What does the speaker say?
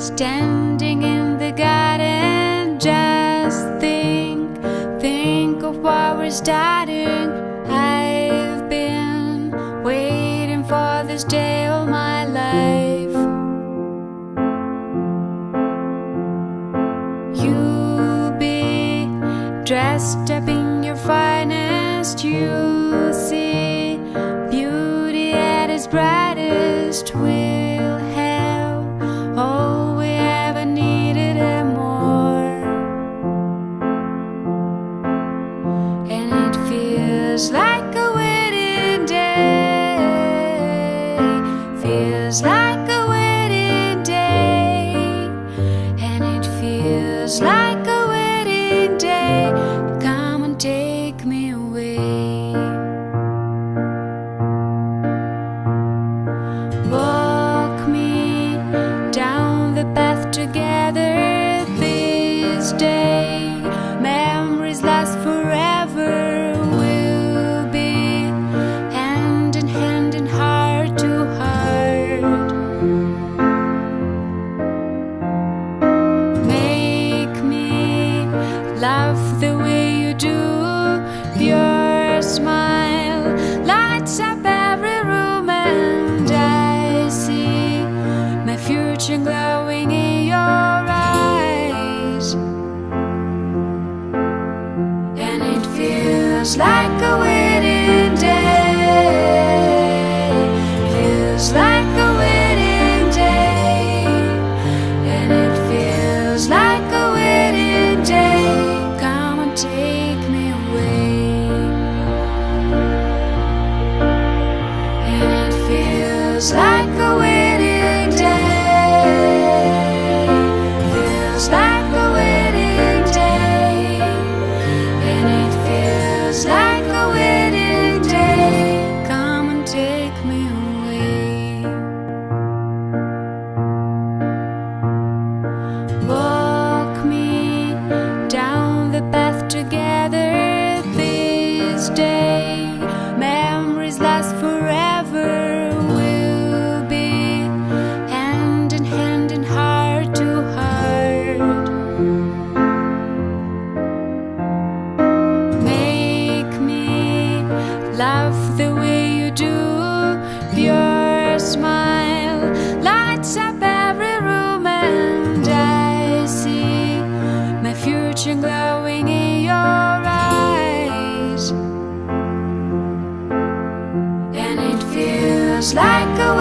Standing in the garden, just think of what we're starting. I've been waiting for this day all my life. You'll be dressed up in your finest. You'll see beauty at its brightest. We'll have all we ever needed and more. And it feels like a wedding day. Feels like a wedding day. And it feels like a wedding day. Come and take me away. Walk me down the path together this day. Memories last forever. We'll be hand in hand and heart to heart. Make me laugh the way you do. Your smile lights up every room, and I see my future glowing in your eyes. And it feels like a wedding day. Feels like a wedding day. And it feels like a wedding day. Come and take me away. And it feels like a wedding day. Feels like a wedding day. And it feels like a wedding day. Come and take me away. Walk me down the path together this day. Memories last forever. We'll be hand in hand and heart to heart. Make me laugh the way you do. Your smile lights up every room, and I see my future glowing in your eyes. And it feels like a